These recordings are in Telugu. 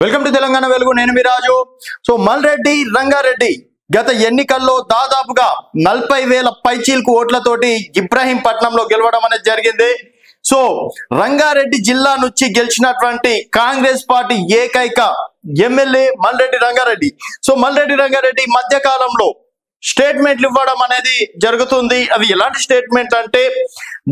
వెల్కమ్ టు తెలంగాణ వెలుగు. నేను మీ రాజు. సో మల్రెడ్డి రంగారెడ్డి గత ఎన్నికల్లో దాదాపుగా 40,000 పైచీలకు ఓట్లతోటి ఇబ్రహీంపట్నంలో గెలవడం అనేది జరిగింది. సో రంగారెడ్డి జిల్లా నుంచి గెలిచినటువంటి కాంగ్రెస్ పార్టీ ఏకైక ఎమ్మెల్యే మల్రెడ్డి రంగారెడ్డి. సో మల్రెడ్డి రంగారెడ్డి మధ్య కాలంలో స్టేట్మెంట్లు ఇవ్వడం అనేది జరుగుతుంది. అవి ఎలాంటి స్టేట్మెంట్ అంటే,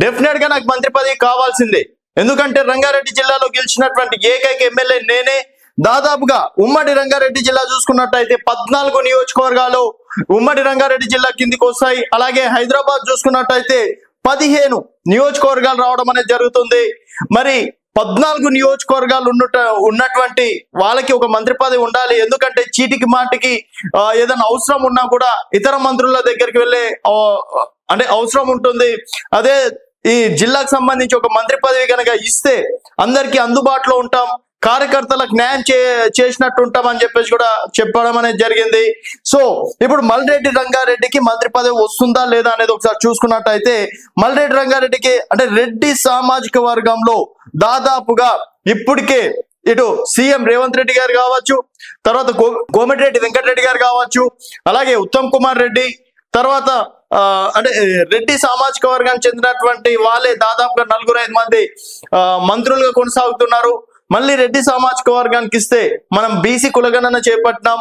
డెఫినెట్ గా నాకు మంత్రి పదవి కావాల్సిందే, ఎందుకంటే రంగారెడ్డి జిల్లాలో గెలిచినటువంటి ఏకైక ఎమ్మెల్యే నేనే. దాదాపుగా ఉమ్మడి రంగారెడ్డి జిల్లా చూసుకున్నట్టయితే 14 నియోజకవర్గాలు ఉమ్మడి రంగారెడ్డి జిల్లా కిందికి వస్తాయి. అలాగే హైదరాబాద్ చూసుకున్నట్టయితే 15 నియోజకవర్గాలు రావడం అనేది జరుగుతుంది. మరి 14 నియోజకవర్గాలు ఉన్నటువంటి వాళ్ళకి ఒక మంత్రి పదవి ఉండాలి. ఎందుకంటే చీటికి మాటికి ఏదైనా అవసరం ఉన్నా కూడా ఇతర మంత్రుల దగ్గరికి వెళ్ళే అంటే అవసరం ఉంటుంది. అదే ఈ జిల్లాకు సంబంధించి ఒక మంత్రి పదవి కనుక ఇస్తే అందరికీ అందుబాటులో ఉంటాం, కార్యకర్తలకు న్యాయం చేసినట్టు ఉంటామని చెప్పేసి కూడా చెప్పడం అనేది జరిగింది. సో ఇప్పుడు మల్రెడ్డి రంగారెడ్డికి మంత్రి పదవి వస్తుందా లేదా అనేది ఒకసారి చూసుకున్నట్టయితే, మల్రెడ్డి రంగారెడ్డికి అంటే రెడ్డి సామాజిక వర్గంలో దాదాపుగా ఇప్పటికే ఇటు సీఎం రేవంత్ రెడ్డి గారు కావచ్చు, తర్వాత కోమటిరెడ్డి వెంకటరెడ్డి గారు కావచ్చు, అలాగే ఉత్తమ్ కుమార్ రెడ్డి, తర్వాత అంటే రెడ్డి సామాజిక వర్గానికి చెందినటువంటి వాళ్ళే దాదాపుగా 4-5 మంది మంత్రులుగా కొనసాగుతున్నారు. మళ్ళీ రెడ్డి సామాజిక వర్గానికి ఇస్తే మనం బీసీ కులగణన చేపట్టినాం.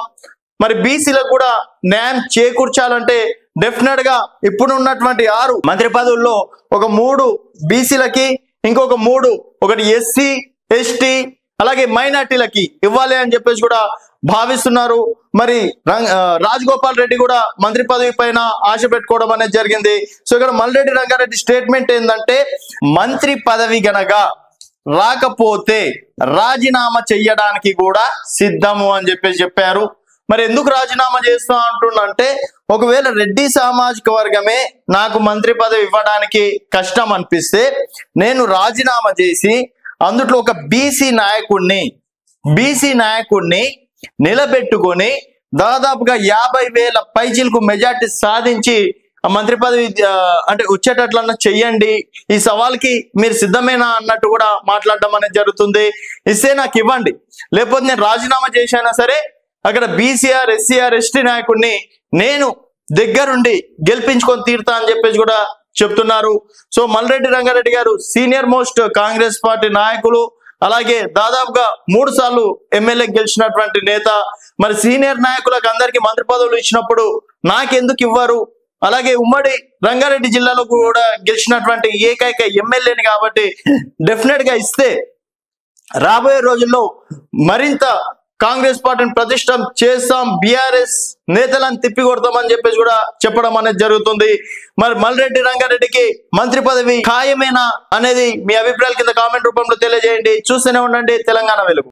మరి బీసీలకు కూడా న్యాయం చేకూర్చాలంటే డెఫినెట్ గా ఇప్పుడు ఉన్నటువంటి 6 మంత్రి పదవుల్లో ఒక 3 బీసీలకి, ఇంకొక 3 ఒకటి ఎస్సీ ఎస్టీ అలాగే మైనార్టీలకి ఇవ్వాలి అని చెప్పేసి కూడా భావిస్తున్నారు. మరి రాజగోపాల్ రెడ్డి కూడా మంత్రి పదవి పైన ఆశ పెట్టుకోవడం అనేది జరిగింది. సో ఇక్కడ మల్రెడ్డి రంగారెడ్డి స్టేట్మెంట్ ఏంటంటే, మంత్రి పదవి గనక రాకపోతే రాజీనామా చెయ్యడానికి కూడా సిద్ధము అని చెప్పారు. మరి ఎందుకు రాజీనామా చేస్తా అంటుండంటే, ఒకవేళ రెడ్డి సామాజిక వర్గమే నాకు మంత్రి పదవి ఇవ్వడానికి కష్టం అనిపిస్తే నేను రాజీనామా చేసి అందులో ఒక బీసీ నాయకుడిని నిలబెట్టుకొని దాదాపుగా 50,000 పైచీలకు మెజార్టీ సాధించి ఆ మంత్రి పదవి అంటే వచ్చేటట్లన్నా చెయ్యండి, ఈ సవాల్కి మీరు సిద్ధమేనా అన్నట్టు కూడా మాట్లాడడం అనేది జరుగుతుంది. ఇస్తే నాకు ఇవ్వండి, లేకపోతే నేను రాజీనామా చేసైనా సరే అక్కడ బీసీఆర్ ఎస్సీఆర్ ఎస్టీ నాయకుడిని నేను దగ్గరుండి గెలిపించుకొని తీరుతా అని చెప్పేసి కూడా చెప్తున్నారు. సో మల్రెడ్డి రంగారెడ్డి గారు సీనియర్ మోస్ట్ కాంగ్రెస్ పార్టీ నాయకులు, అలాగే దాదాపుగా 3 సార్లు ఎమ్మెల్యే గెలిచినటువంటి నేత. మరి సీనియర్ నాయకులకు అందరికీ మంత్రి పదవులు ఇచ్చినప్పుడు నాకెందుకు ఇవ్వరు? అలాగే ఉమ్మడి రంగారెడ్డి జిల్లాలో కూడా గెలిచినటువంటి ఏకైక ఎమ్మెల్యేని కాబట్టి డెఫినెట్ గా ఇస్తే రాబోయే రోజుల్లో మరింత కాంగ్రెస్ పార్టీని ప్రతిష్టం చేస్తాం, బీఆర్ఎస్ నేతలను తిప్పికొడతామని చెప్పేసి కూడా చెప్పడం అనేది జరుగుతుంది. మరి మల్రెడ్డి రంగారెడ్డికి మంత్రి పదవి ఖాయమేనా అనేది మీ అభిప్రాయాల కింద కామెంట్ రూపంలో తెలియజేయండి. చూస్తూనే ఉండండి తెలంగాణ వెలుగు.